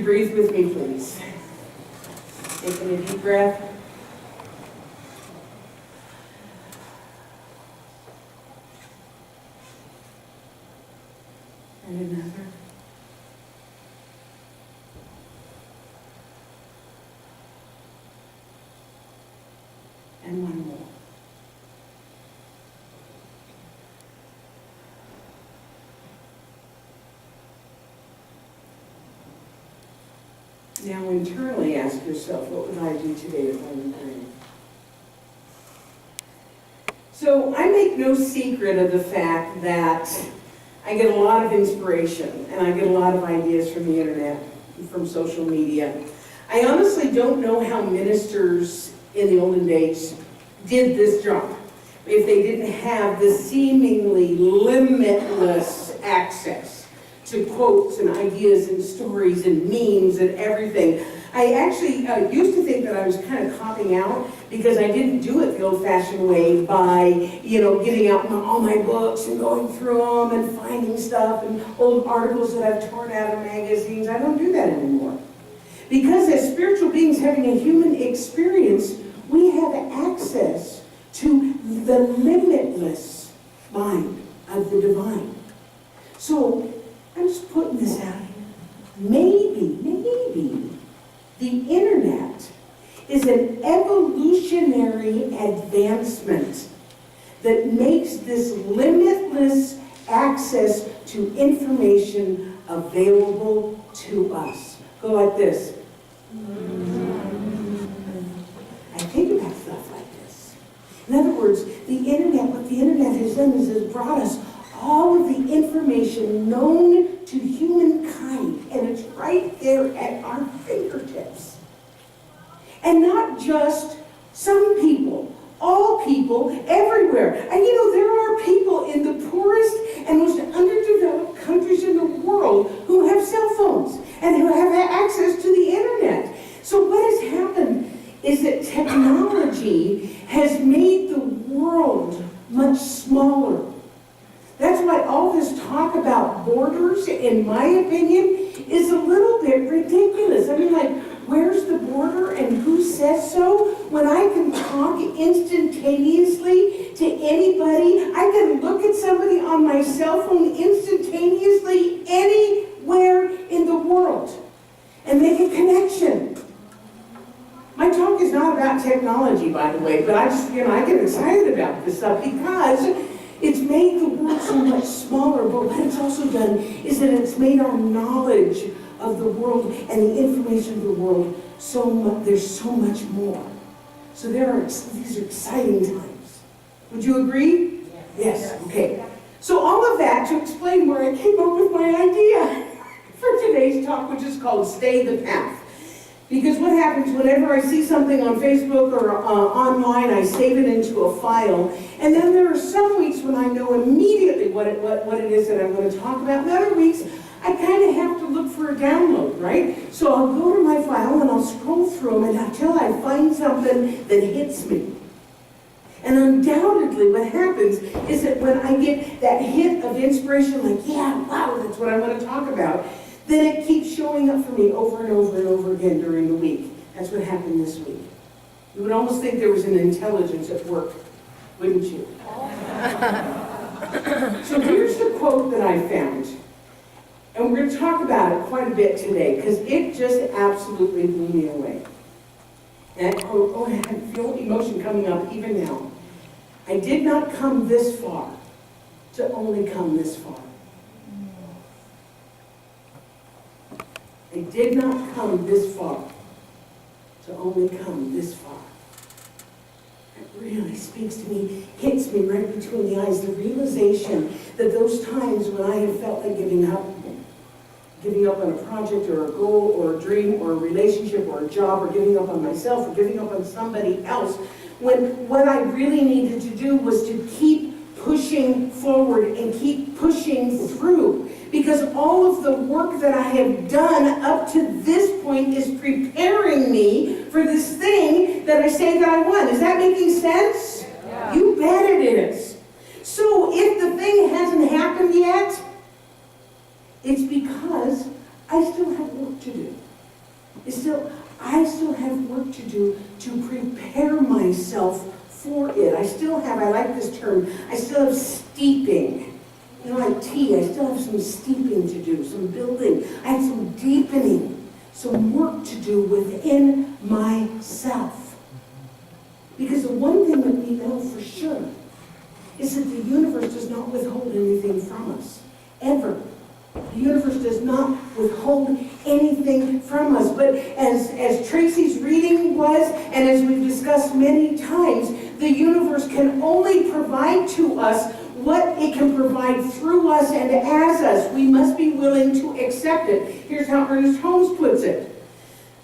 you breathe with me, please? Taking a deep breath. And another. And one more. Now internally ask yourself, what would I do today if I were praying? So I make no secret of the fact that I get a lot of inspiration and I get a lot of ideas from the internet, from social media. I honestly don't know how ministers in the olden days did this job if they didn't have the seemingly limitless access to quotes and ideas and stories and memes and everything. I actually used to think that I was kind of copping out because I didn't do it the old-fashioned way by, getting out all my books and going through them and finding stuff and old articles that I've torn out of magazines. I don't do that anymore. Because as spiritual beings having a human experience, we have access to the limitless mind of the divine. So I'm just putting this out here. Maybe the internet is an evolutionary advancement that makes this limitless access to information available to us. Go like this. I think about stuff like this. In other words, what the internet has done is it's brought us all of the information known to humankind, and it's right there at our fingertips. And not just some people, all people, everywhere. And there are people in the poorest and most underdeveloped countries in the world who have cell phones and who have access to the internet. So what has happened is that technology has made the world much smaller. That's why all this talk about borders, in my opinion, is a little bit ridiculous. I mean, where's the border and who says so? When I can talk instantaneously to anybody, I can look at somebody on my cell phone instantaneously anywhere in the world and make a connection. My talk is not about technology, by the way, but I get excited about this stuff because it's made the world so much smaller, but what it's also done is that it's made our knowledge of the world and the information of the world there's so much more. So these are exciting times. Would you agree? Yes. Okay. So all of that to explain where I came up with my idea for today's talk, which is called Stay the Path. Because what happens whenever I see something on Facebook or online, I save it into a file, and then there are some weeks when I know immediately what it is that I'm going to talk about, and other weeks I kind of have to look for a download, right? So I'll go to my file and I'll scroll through them until I find something that hits me. And undoubtedly what happens is that when I get that hit of inspiration, like, yeah, wow, that's what I want to talk about, then it keeps showing up for me over and over and over again during the week. That's what happened this week. You would almost think there was an intelligence at work, wouldn't you? So here's the quote that I found. And we're going to talk about it quite a bit today because it just absolutely blew me away. And that quote, I feel emotion coming up even now. I did not come this far to only come this far. I did not come this far to only come this far. It really speaks to me, hits me right between the eyes, the realization that those times when I have felt like giving up on a project or a goal or a dream or a relationship or a job or giving up on myself or giving up on somebody else, when what I really needed to do was to keep pushing forward and keep pushing through. Because all of the work that I have done up to this point is preparing me for this thing that I say that I want. Is that making sense? Yeah. You bet it is. So if the thing hasn't happened yet, it's because I still have work to do. to prepare myself for it. I like this term, I still have steeping. You know, like tea, I still have some steeping to do, some building. I have some deepening, some work to do within myself. Because the one thing that we know for sure is that the universe does not withhold anything from us, ever. The universe does not withhold anything from us. But as Tracy's reading was, and as we've discussed many times, the universe can only provide to us what it can provide through us and as us. We must be willing to accept it. Here's how Ernest Holmes puts it.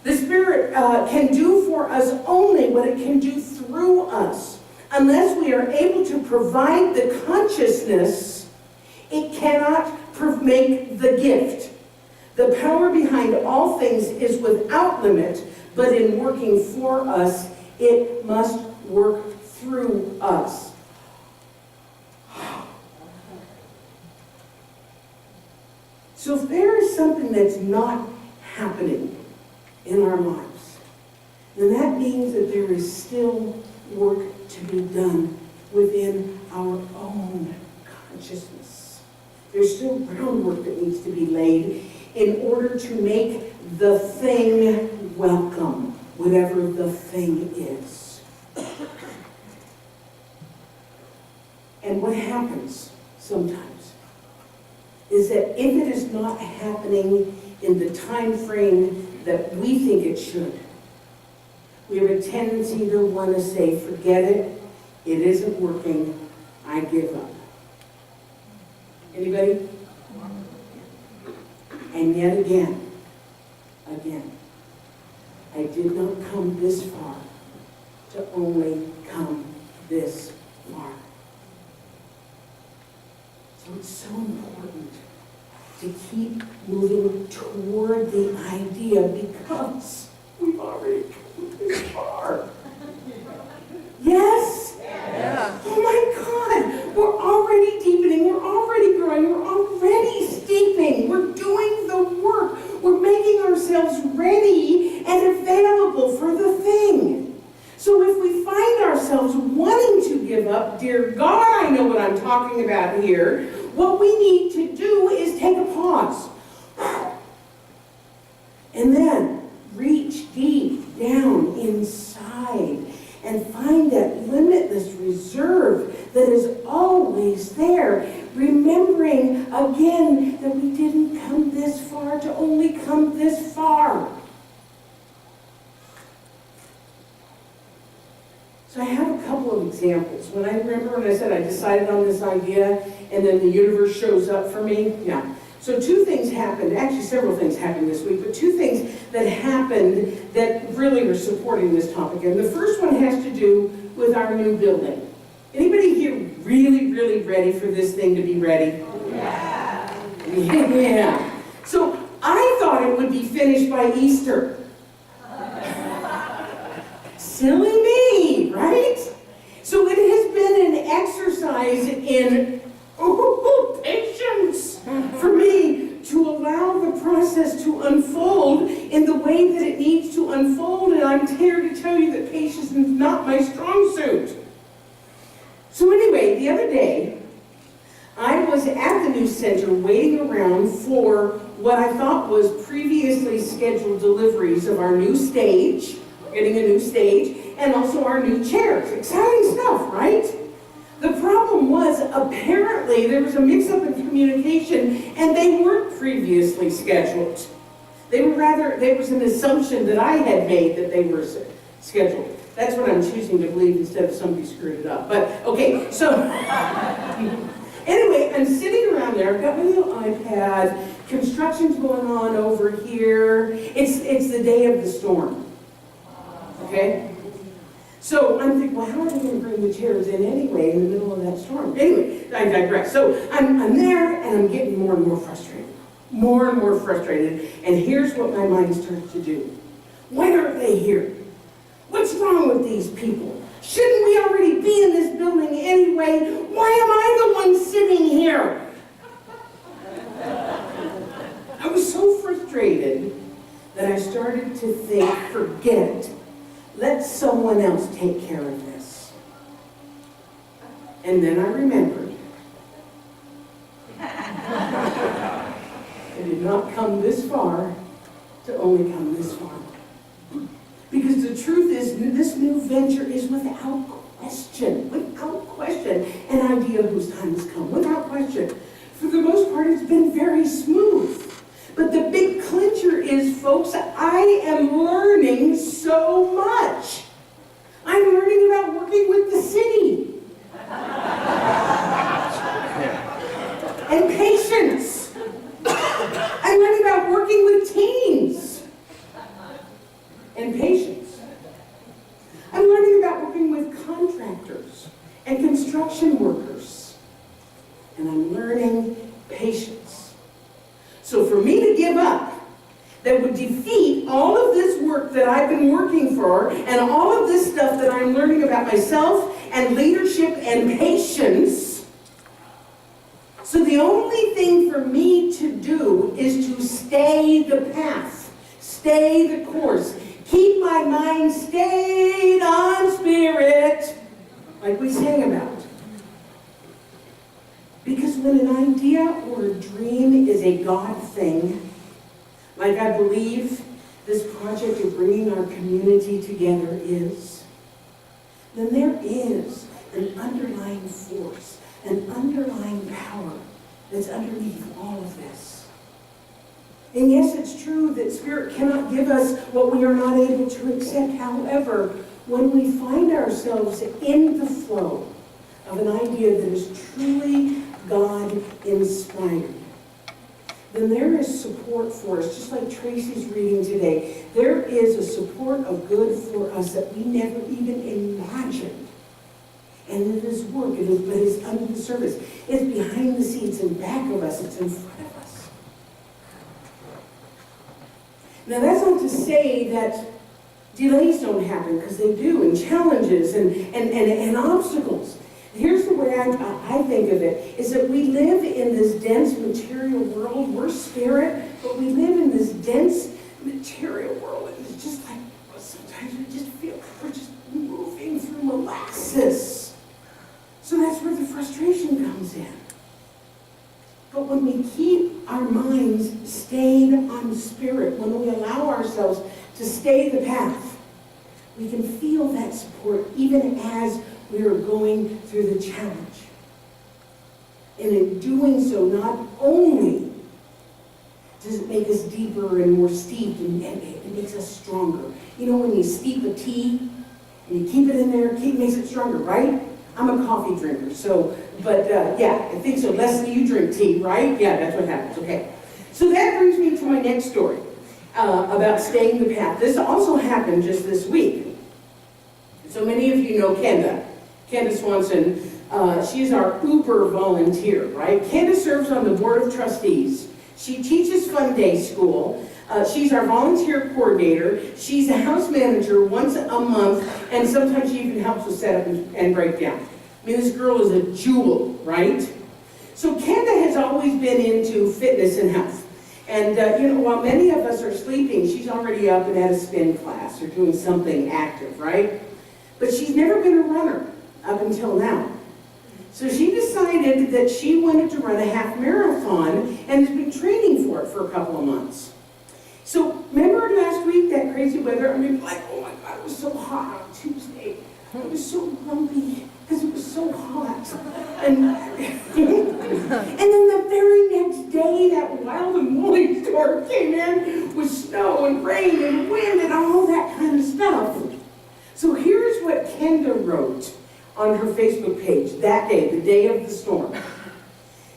The Spirit can do for us only what it can do through us. Unless we are able to provide the consciousness, it cannot make the gift. The power behind all things is without limit, but in working for us, it must work through us. So if there is something that's not happening in our lives, then that means that there is still work to be done within our own consciousness. There's still groundwork that needs to be laid in order to make the thing welcome, whatever the thing is. And what happens sometimes is that if it is not happening in the time frame that we think it should, we have a tendency to want to say, forget it, it isn't working, I give up. Anybody? And yet again, I did not come this far to only come this far. So it's so important to keep moving toward the idea because we've already come this far. Yes? Yeah. Oh my God! We're already deepening, we're already growing, we're already steeping, we're doing the work, we're making ourselves ready and available for the thing. So if we find ourselves wanting to give up, dear God, I know what I'm talking about here, what we need to do is take a pause. And then reach deep down inside and find that limitless reserve that is always there, remembering again that we didn't come this far to only come this far. So I have a couple of examples. When I said I decided on this idea and then the universe shows up for me, yeah. So two things happened, actually several things happened this week, but two things that happened that really were supporting this topic. And the first one has to do with our new building. Anybody here really, really ready for this thing to be ready? Yeah. Yeah. So I thought it would be finished by Easter. Silly me, right? So it has been an exercise in patience for me to allow the process to unfold in the way that it needs to unfold, and I'm here to tell you that patience is not my strong suit. So anyway, the other day, I was at the news center waiting around for what I thought was previously scheduled deliveries of our new stage, getting a new stage, and also our new chairs. Exciting stuff, right? The problem was, apparently, there was a mix-up in communication, and they weren't previously scheduled. There was an assumption that I had made that they were scheduled. That's what I'm choosing to believe instead of somebody screwed it up. But, okay, so, anyway, I'm sitting around there, I've got my little iPad, construction's going on over here. It's the day of the storm, okay? So I'm thinking, well, how are they going to bring the chairs in anyway in the middle of that storm? Anyway, I digress. So I'm there, and I'm getting more and more frustrated. More and more frustrated. And here's what my mind starts to do. Why aren't they here? What's wrong with these people? Shouldn't we already be in this building anyway? Why am I the one sitting here? I was so frustrated that I started to think, forget it. Let someone And then I remembered. I did not come this far to only come this far. Because the truth is, this new venture is without question, an idea whose time has come, without question. For the most part, it's been very smooth. But the big clincher is, folks, I am learning so much. I'm learning about working with the city. And patience. I'm learning about working with teens. And patience. I'm learning about working with contractors and construction workers. And I'm learning patience. So for me to give up, that would defeat all of this work that I've been working for and all of this stuff that I'm learning about myself and leadership and patience. So the only thing for me to do is to stay the path, stay the course, keep my mind stayed on spirit, like we sang about. Because when an idea or a dream is a God thing, like I believe this project of bringing our community together is, then there is an underlying force, an underlying power that's underneath all of this. And yes, it's true that Spirit cannot give us what we are not able to accept. However, when we find ourselves in the flow of an idea that is truly God-inspired, then there is support for us, just like Tracy's reading today. There is a support of good for us that we never even imagined. And it is work, but it's under the surface. It's behind the scenes, in back of us, it's in front of us. Now that's not to say that delays don't happen, because they do, and challenges and obstacles. Here's the way I think of it, is that we live in this dense material world. We're spirit, but we live in this dense material world. And it's just like, sometimes we just feel like we're just moving through molasses. So that's where the frustration comes in. But when we keep our minds stayed on spirit, when we allow ourselves to stay the path, we can feel that support even as we are going through the challenge. And in doing so, not only does it make us deeper and more steeped, and it makes us stronger. You know, when you steep a tea and you keep it in there, it makes it stronger, right? I'm a coffee drinker, yeah, I think so. Leslie, you drink tea, right? Yeah, that's what happens, okay. So that brings me to my next story about staying the path. This also happened just this week. So many of you know Kenda Swanson. She's our Uber volunteer, right? Kenda serves on the board of trustees. She teaches Fun Day School. She's our volunteer coordinator. She's a house manager once a month, and sometimes she even helps us set up and break down. I mean, this girl is a jewel, right? So Kenda has always been into fitness and health. And, while many of us are sleeping, she's already up and at a spin class or doing something active, right? But she's never been a runner up until now. So she decided that she wanted to run a half marathon and has been training for it for a couple of months. So remember last week, that crazy weather? I mean, like, oh my God, it was so hot on Tuesday. I was so grumpy because it was so hot. And then the very next day, that wild and woolly storm came in with snow and rain and wind and all that kind of stuff. So here's what Kenda wrote on her Facebook page that day, the day of the storm.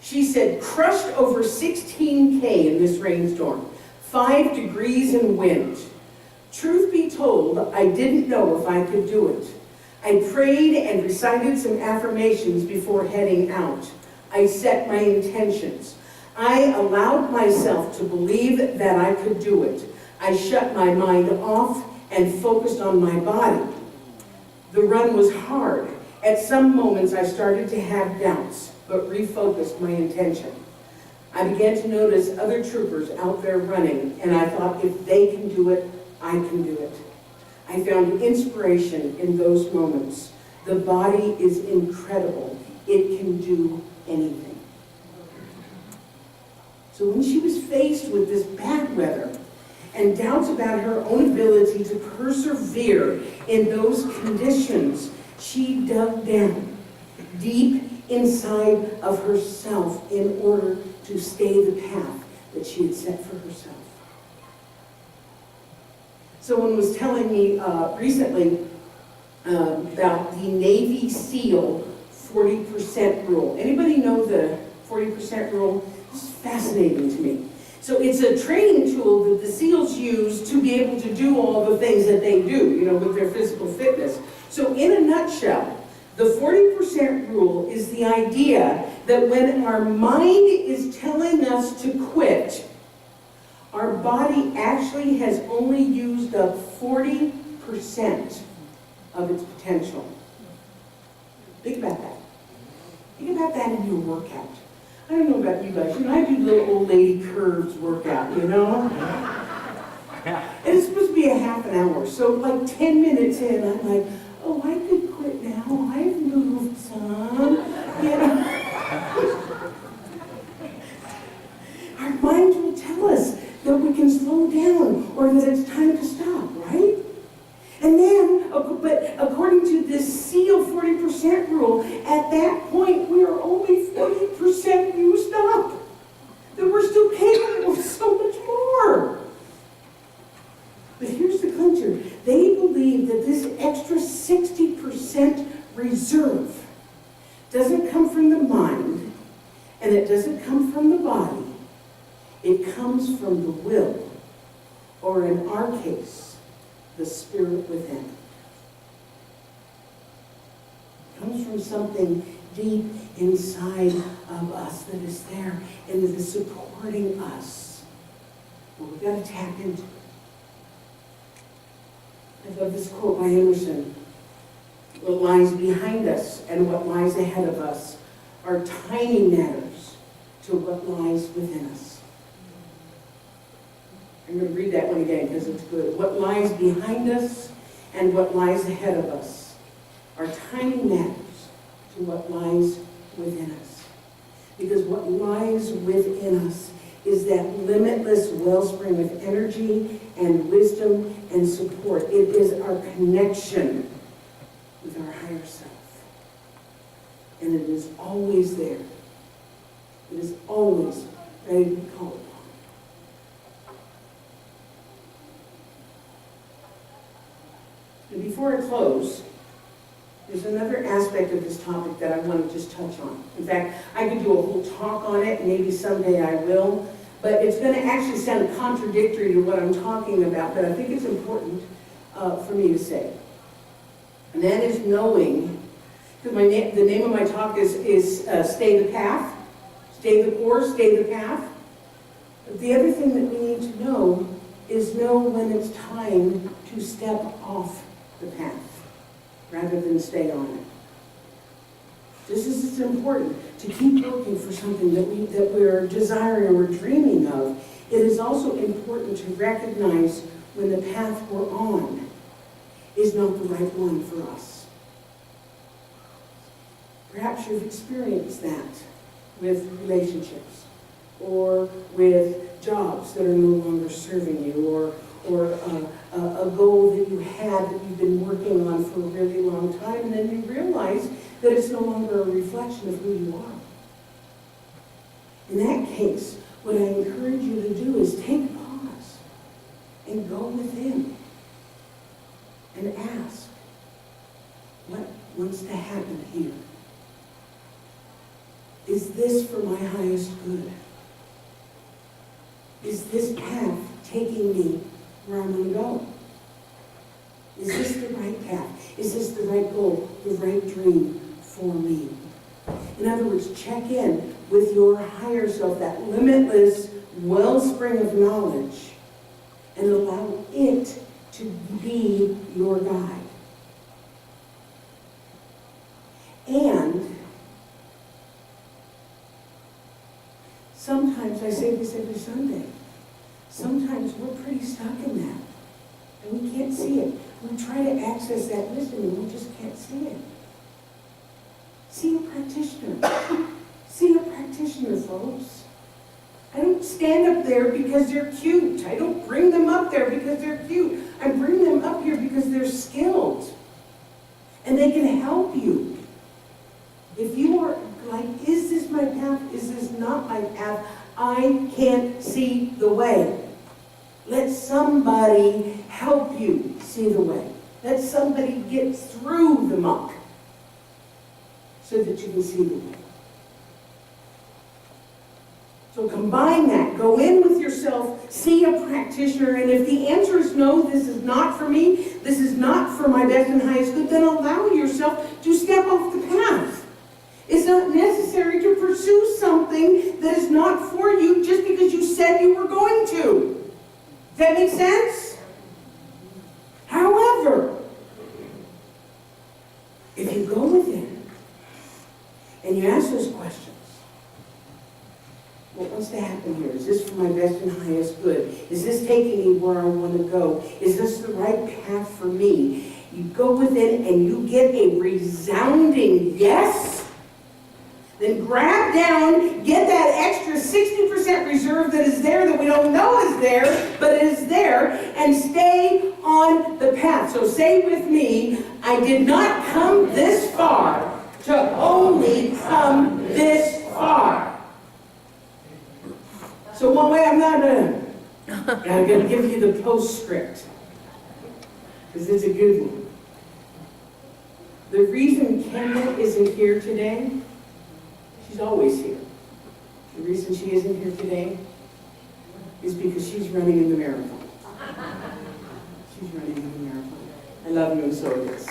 She said, crushed over 16K in this rainstorm, 5 degrees and wind. Truth be told, I didn't know if I could do it. I prayed and recited some affirmations before heading out. I set my intentions. I allowed myself to believe that I could do it. I shut my mind off and focused on my body. The run was hard. At some moments I started to have doubts, but refocused my intention. I began to notice other troopers out there running, and I thought, if they can do it, I can do it. I found inspiration in those moments. The body is incredible. it can do anything. So when she was faced with this bad weather and doubts about her own ability to persevere in those conditions, she dug down deep inside of herself in order to stay the path that she had set for herself. Someone was telling me recently about the Navy SEAL 40% rule. Anybody know the 40% rule? It's fascinating to me. So it's a training tool that the SEALs use to be able to do all the things that they do, with their physical fitness. So in a nutshell, the 40% rule is the idea that when our mind is telling us to quit, our body actually has only used up 40% of its potential. Think about that. Think about that in your workout. I don't know about you guys. I do little old lady curves workout, And it's supposed to be a half an hour. So like 10 minutes in, I'm like, oh, I could quit now. I've moved some. Our mind will tell us that we can slow down or that it's time to stop, right? And then, but according to this SEAL 40% rule, at that point, we are only 40% used up. That we're still capable of so much more. But here's the clincher. They believe that this extra 60% reserve doesn't come from the mind, and it doesn't come from the body. It comes from the will, or in our case, the spirit within. It comes from something deep inside of us that is there and that is supporting us. But we've got to tap into it. I love this quote by Emerson. What lies behind us and what lies ahead of us are tiny matters to what lies within us. I'm going to read that one again because it's good. What lies behind us and what lies ahead of us are tiny matters to what lies within us. Because what lies within us is that limitless wellspring of energy and wisdom and support. It is our connection with our higher self. And it is always there. It is always ready to be called upon. And before I close, there's another aspect of this topic that I want to just touch on. In fact, I could do a whole talk on it, maybe someday I will, but it's going to actually sound contradictory to what I'm talking about, but I think it's important for me to say. And that is knowing, because the name of my talk is Stay the Path, Stay the Course, Stay the Path. But the other thing that we need to know is know when it's time to step off the path rather than stay on it. Just as it's important to keep working for something that we're desiring or we're dreaming of, it is also important to recognize when the path we're on is not the right one for us. Perhaps you've experienced that with relationships or with jobs that are no longer serving you, or a goal that you had that you've been working on for a really long time, and then you realize that it's no longer a reflection of who you are. In that case, what I encourage you to do is take a pause and go within and ask, what wants to happen here? Is this for my highest good? Is this path taking me where I'm going to go? Is this the right path? Is this the right goal, the right dream for me? In other words, check in with your higher self, that limitless wellspring of knowledge, and allow it to be your guide. And sometimes, I say this every Sunday, sometimes we're pretty stuck in that, and we can't see it. We try to access that wisdom, and we just can't see it. See a practitioner. See a practitioner, folks. I don't stand up there because they're cute. I don't bring them up there because they're cute. I bring them up here because they're skilled. And they can help you. If you are like, is this my path? Is this not my path? I can't see the way. Let somebody help you see the way. Let somebody get through the muck so that you can see the way. So combine that. Go in with yourself. See a practitioner. And if the answer is no, this is not for me, this is not for my best and highest good, then allow yourself to step off the path. It's not necessary to pursue something that is not for you just because you said you were going to. Does that make sense? However, if you go within and you ask those questions, what wants to happen here? Is this for my best and highest good? Is this taking me where I want to go? Is this the right path for me? You go within and you get a resounding yes. Then grab down, get that extra 60% reserve that is there that we don't know is there, but it is there, and stay on the path. So say with me, I did not come this far to only come this far. So one way I'm going to give you the postscript, because it's a good one. The reason Campbell isn't here today, she's always here. The reason she isn't here today is because she's running in the marathon. She's running in the marathon. I love you, and so it is.